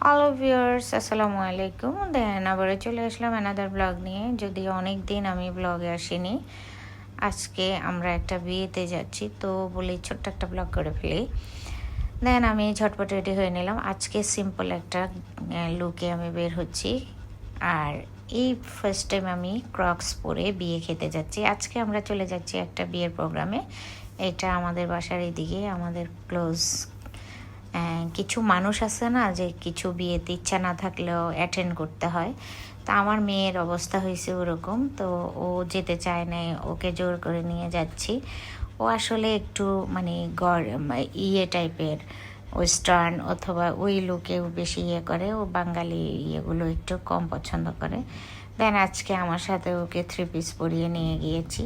Hello viewers, আসসালামু আলাইকুম। দেন আবারও চলে আসলাম অ্যানাদার ব্লগ নিয়ে। যদিও অনেক দিন আমি ব্লগে আসিনি, আজকে আমরা একটা বিয়েতে যাচ্ছি, তো বলি ছোট্ট একটা ব্লগ করে ফেলি। দেন আমি ঝটপট রেডি হয়ে নিলাম। আজকে সিম্পল একটা লুকে আমি বের হচ্ছি। আর এই ফার্স্ট টাইম আমি ক্রক্স পরে বিয়ে খেতে যাচ্ছি। আজকে আমরা চলে যাচ্ছি একটা বিয়ের প্রোগ্রামে। এটা আমাদের বাসার এদিকে, আমাদের ক্লোজ কিছু মানুষ আছে না, যে কিছু বিয়েতে ইচ্ছা না থাকলেও অ্যাটেন্ড করতে হয়। তা আমার মেয়ের অবস্থা হয়েছে ওরকম, তো ও যেতে চায় না, ওকে জোর করে নিয়ে যাচ্ছি। ও আসলে একটু মানে ইয়ে টাইপের, ওয়েস্টার্ন অথবা ওই লুকেও বেশি ইয়ে করে। ও বাঙালি ইয়েগুলো একটু কম পছন্দ করে। দেন আজকে আমার সাথে ওকে 3 পিস পরিয়ে নিয়ে গিয়েছি,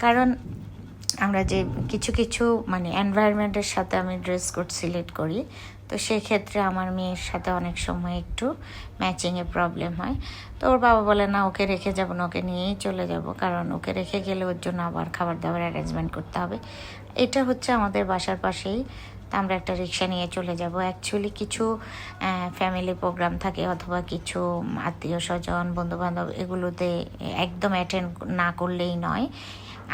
কারণ আমরা যে কিছু কিছু মানে এনভায়রনমেন্টের সাথে আমি ড্রেস কোড সিলেক্ট করি, তো সেক্ষেত্রে আমার মেয়ের সাথে অনেক সময় একটু ম্যাচিংয়ে প্রবলেম হয়। তো ওর বাবা বলে না, ওকে রেখে যাব না, ওকে নিয়েই চলে যাব, কারণ ওকে রেখে গেলে ওর জন্য আবার খাবার দাবার অ্যারেঞ্জমেন্ট করতে হবে। এটা হচ্ছে আমাদের বাসার পাশেই, তা আমরা একটা রিক্সা নিয়ে চলে যাব। অ্যাকচুয়ালি কিছু ফ্যামিলি প্রোগ্রাম থাকে অথবা কিছু আত্মীয় স্বজন বন্ধুবান্ধব, এগুলোতে একদম অ্যাটেন্ড না করলেই নয়।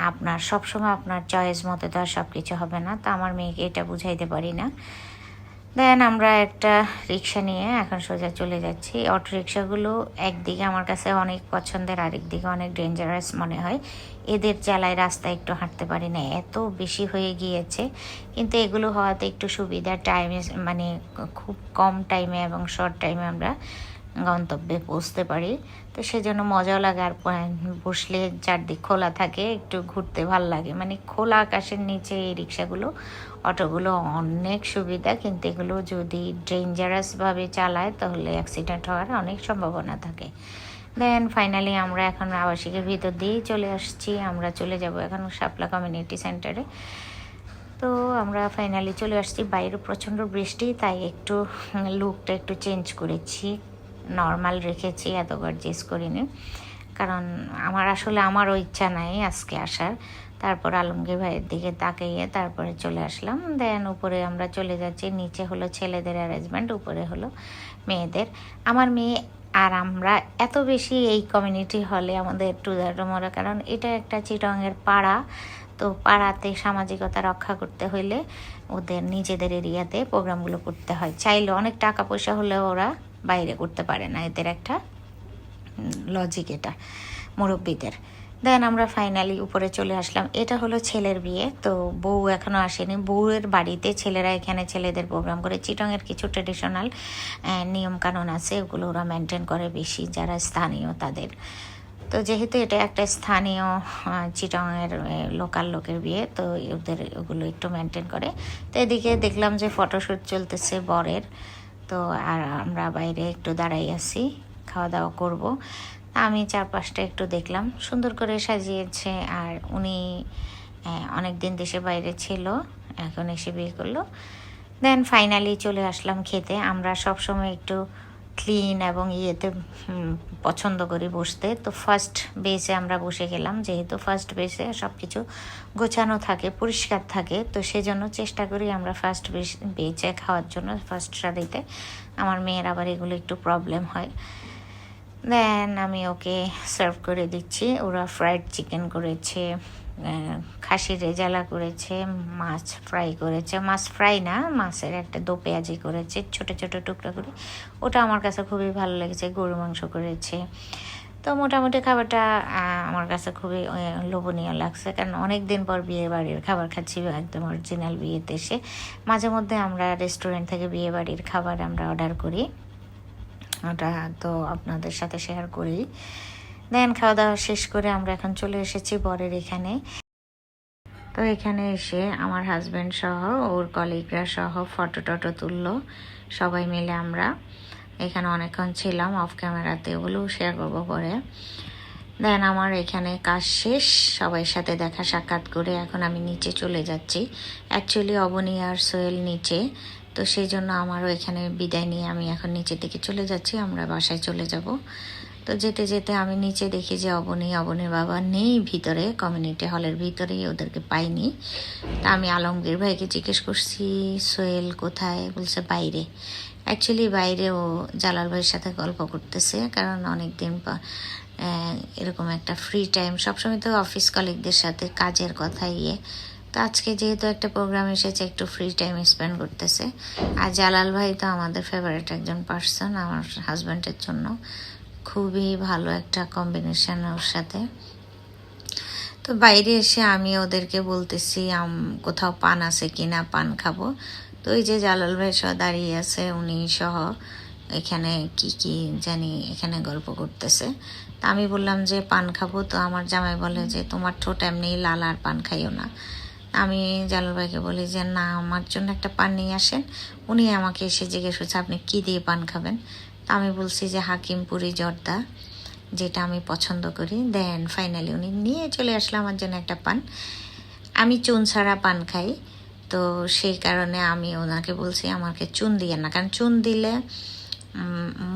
আপনার সবসময় আপনার চয়েস মতো তো আর সব কিছু হবে না, তো আমার মেয়েকে এটা বুঝাইতে পারি না। দেন আমরা একটা রিক্সা নিয়ে এখন সোজা চলে যাচ্ছি। অটো রিক্সাগুলো একদিকে আমার কাছে অনেক পছন্দের, আরেক দিকে অনেক ডেঞ্জারাস মনে হয়। এদের জ্বালায় রাস্তায় একটু হাঁটতে পারি না, এত বেশি হয়ে গিয়েছে। কিন্তু এগুলো হওয়াতে একটু সুবিধা, টাইমে মানে খুব কম টাইমে এবং শর্ট টাইমে আমরা গন্তব্যে পৌঁছতে পারি। তো সেজন্য মজাও লাগে, আর বসলে চারদিক খোলা থাকে, একটু ঘুরতে ভাল লাগে। মানে খোলা আকাশের নিচে এই রিক্সাগুলো, অটোগুলো অনেক সুবিধা, কিন্তু এগুলো যদি ডেঞ্জারাসভাবে চালায় তাহলে অ্যাক্সিডেন্ট হওয়ার অনেক সম্ভাবনা থাকে। দেন ফাইনালি আমরা এখন আবাসিকের ভিতর দিয়েই চলে আসছি। আমরা চলে যাব এখন শাপলা কমিউনিটি সেন্টারে। তো আমরা ফাইনালি চলে আসছি। বাইরে প্রচণ্ড বৃষ্টি, তাই একটু লুকটা একটু চেঞ্জ করেছি, নর্মাল রেখেছি, এত গর্জিয়াস করিনি, কারণ আমারও ইচ্ছা নাই আজকে আসার। তারপর আলমগীর ভাইয়ের দিকে তাকাইয়ে তারপরে চলে আসলাম। দেন উপরে আমরা চলে যাচ্ছি, নিচে হলো ছেলেদের অ্যারেঞ্জমেন্ট, উপরে হলো মেয়েদের। আমার মেয়ে আর আমরা এত বেশি এই কমিউনিটি হলে আমাদের টুদারমোরা, কারণ এটা একটা চিটংয়ের পাড়া, তো পাড়াতে সামাজিকতা রক্ষা করতে হইলে ওদের নিজেদের এরিয়াতে প্রোগ্রামগুলো করতে হয়। চাইলে অনেক টাকা পয়সা হলেও ওরা বাইরে করতে পারে না, এদের একটা লজিক এটা মুরব্বীদের। দেন আমরা ফাইনালি উপরে চলে আসলাম। এটা হলো ছেলের বিয়ে, তো বউ এখনও আসেনি। বউয়ের বাড়িতে ছেলেরা এখানে ছেলেদের প্রোগ্রাম করে। চিটংয়ের কিছু ট্রেডিশনাল নিয়মকানুন আছে, ওগুলো ওরা মেনটেন করে বেশি, যারা স্থানীয় তাদের। তো যেহেতু এটা একটা স্থানীয় চিটংয়ের লোকাল লোকের বিয়ে, তো ওদের ওগুলো একটু মেনটেন করে। তো এদিকে দেখলাম যে ফটোশ্যুট চলতেছে বরের, তো আর আমরা বাইরে একটু দাঁড়াই আছি, খাওয়া দাওয়া করব। আমি চারপাশটা একটু দেখলাম, সুন্দর করে সাজিয়েছে। আর উনি অনেক দিন দেশে বাইরে ছিল, এখন এসে বিয়ে করলো। দেন ফাইনালি চলে আসলাম খেতে। আমরা সবসময় একটু ক্লিন এবং ইয়েতে পছন্দ করি বসতে, তো ফার্স্ট বেসে আমরা বসে গেলাম। যেহেতু ফার্স্ট বেসে সব কিছু গোছানো থাকে, পরিষ্কার থাকে, তো সেজন্য চেষ্টা করি আমরা ফার্স্ট বেচে খাওয়ার জন্য, ফার্স্ট সারিতে। আমার মেয়ের আবার এগুলো একটু প্রবলেম হয়। দেন আমি ওকে সার্ভ করে দিচ্ছি। ওরা ফ্রাইড চিকেন করেছে, খাসির রেজালা করেছে, মাছ ফ্রাই করেছে, মাছ ফ্রাই না, মাছের একটা দো পেঁয়াজি করেছে ছোটো ছোটো টুকরা করে, ওটা আমার কাছে খুবই ভালো লেগেছে। গরু মাংস করেছে। তো মোটামুটি খাবারটা আমার কাছে খুবই লোভনীয় লাগছে, কারণ অনেক দিন পর বিয়ে বাড়ির খাবার খাচ্ছি, একদম অরিজিনাল বিয়েতে এসে। মাঝে মধ্যে আমরা রেস্টুরেন্ট থেকে বিয়ে বাড়ির খাবার আমরা অর্ডার করি, ওটা তো আপনাদের সাথে শেয়ার করি। দেন খাওয়া দাওয়া শেষ করে আমরা এখন চলে এসেছি বরের এখানে। তো এখানে এসে আমার হাজব্যান্ড সহ ওর কলিগরা সহ ফটো টটো তুললো সবাই মিলে। আমরা এখানে অনেকক্ষণ ছিলাম, অফ ক্যামেরাতে ওগুলো শেয়ার করবো পরে। দেন আমার এখানে কাজ শেষ, সবাই সাথে দেখা সাক্ষাৎ করে এখন আমি নিচে চলে যাচ্ছি। অ্যাকচুয়ালি অবনী আর সোহেল নিচে, তো সেই জন্য আমারও এখানে বিদায় নিয়ে আমি এখন নিচের দিকে চলে যাচ্ছি, আমরা বাসায় চলে যাব। তো যেতে যেতে আমি নিচে দেখি যে অবনীর বাবা নেই ভিতরে, কমিউনিটি হলের ভিতরেই, ওদেরকে পাইনি। তা আমি আলমগীর ভাইকে জিজ্ঞেস করছি সোহেল কোথায়, বলছে বাইরে। অ্যাকচুয়ালি বাইরেও জালাল ভাইয়ের সাথে গল্প করতেছে, কারণ অনেক দিন পর এরকম একটা ফ্রি টাইম, সবসময় তো অফিস কলিগদের সাথে কাজের কথা তো আজকে যেহেতু একটা প্রোগ্রাম এসেছে একটু ফ্রি টাইম স্পেন্ড করতেছে। আর জালাল ভাই তো আমাদের ফেভারিট একজন পার্সন আমার হাজব্যান্ডের জন্য, খুবই ভালো একটা কম্বিনেশন ওর সাথে। তো বাইরে এসে আমি ওদেরকে বলতেছি কোথাও পান আছে কিনা, পান খাবো। তো ওই যে জালাল ভাই সহ দাঁড়িয়ে আছে, উনি সহ এখানে কি জানি এখানে গল্প করতেছে। তা আমি বললাম যে পান খাবো, তো আমার জামাই বলে যে তোমার ঠোঁট এমনি লাল, আর পান খাইও না। আমি জালাল ভাইকে বলি যে না, আমার জন্য একটা পান নিয়ে আসেন। উনি আমাকে এসে জিজ্ঞেস করছে আপনি কী দিয়ে পান খাবেন। তা আমি বলছি যে হাকিমপুরি জর্দা, যেটা আমি পছন্দ করি। দেন ফাইনালি উনি নিয়ে চলে আসলো আমার জন্য একটা পান। আমি চুন ছাড়া পান খাই, তো সেই কারণে আমি ওনাকে বলছি আমাকে চুন দিয়ে না, কারণ চুন দিলে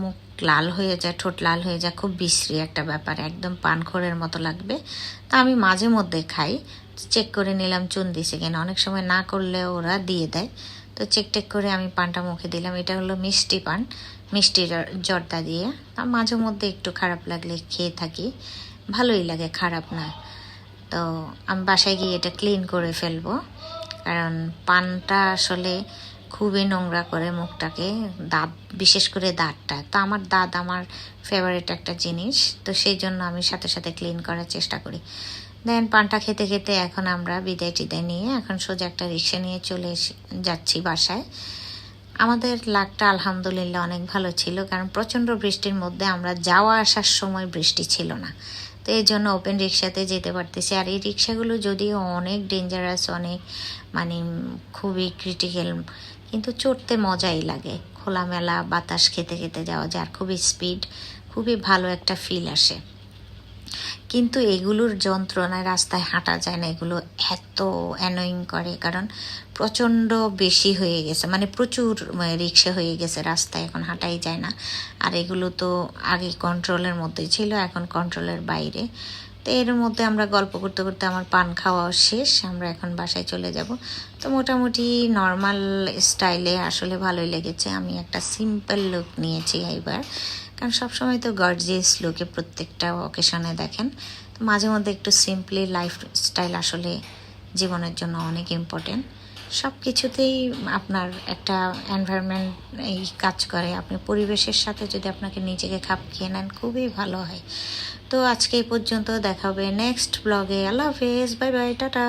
মুখ লাল হয়ে যায়, ঠোঁট লাল হয়ে যায়, খুব বিশ্রী একটা ব্যাপার, একদম পানখোরের মতো লাগবে। তা আমি মাঝে মধ্যে খাই, চেক করে নিলাম চুন দিছে কিনা, অনেক সময় না করলে ওরা দিয়ে দেয়। তো চেক করে আমি পানটা মুখে দিলাম। এটা হলো মিষ্টি পান, মিষ্টি জর্দা দিয়ে। মাঝে মধ্যে একটু খারাপ লাগলে খেয়ে থাকি, ভালোই লাগে, খারাপ না। তো আমি বাসায় গিয়ে এটা ক্লিন করে ফেলবো, কারণ পানটা আসলে খুবই নোংরা করে মুখটাকে, দাঁত, বিশেষ করে দাঁতটা। তো আমার দাঁত আমার ফেভারিট একটা জিনিস, তো সেই জন্য আমি সাথে সাথে ক্লিন করার চেষ্টা করি। দেন পানটা খেতে খেতে এখন আমরা বিদায় টিদায় নিয়ে এখন সোজা একটা রিক্সা নিয়ে চলে যাচ্ছি বাসায়। আমাদের লাকটা আলহামদুলিল্লাহ অনেক ভালো ছিল, কারণ প্রচণ্ড বৃষ্টির মধ্যে আমরা যাওয়া আসার সময় বৃষ্টি ছিল না, তো এই জন্য ওপেন রিক্সাতে যেতে পারতেছি। আর এই রিক্সাগুলো যদিও অনেক ডেঞ্জারাস, অনেক মানে খুবই ক্রিটিক্যাল, কিন্তু চড়তে মজাই লাগে। খোলামেলা বাতাস খেতে খেতে যাওয়া যায়, আর খুবই স্পিড, খুবই ভালো একটা ফিল আসে। কিন্তু এগুলোর যন্ত্রণায় রাস্তায় হাঁটা যায় না, এগুলো এত অ্যানোয়িং করে, কারণ প্রচণ্ড বেশি হয়ে গেছে, মানে প্রচুর রিক্সা হয়ে গেছে রাস্তায়, এখন হাঁটাই যায় না। আর এগুলো তো আগে কন্ট্রোলের মধ্যেই ছিল, এখন কন্ট্রোলের বাইরে। তো এর মধ্যে আমরা গল্প করতে করতে আমার পান খাওয়া শেষ, আমরা এখন বাসায় চলে যাব। তো মোটামুটি নর্মাল স্টাইলে আসলে ভালোই লেগেছে। আমি একটা সিম্পল লুক নিয়েছি এবার, কারণ সবসময় তো গর্জিয়াস লুকে প্রত্যেকটা অকেশনে দেখেন, তো মাঝে মধ্যে একটু সিম্পলি লাইফ স্টাইল আসলে জীবনের জন্য অনেক ইম্পর্টেন্ট। সব কিছুতেই আপনার একটা এনভায়রনমেন্ট এই কাজ করে, আপনি পরিবেশের সাথে যদি আপনাকে নিজেকে খাপ খেয়ে নেন খুবই ভালো হয়। তো আজকে এই পর্যন্ত, দেখা হবে নেক্সট ব্লগে। আল্লাহ হাফেজ, বাই বাই, টাটা।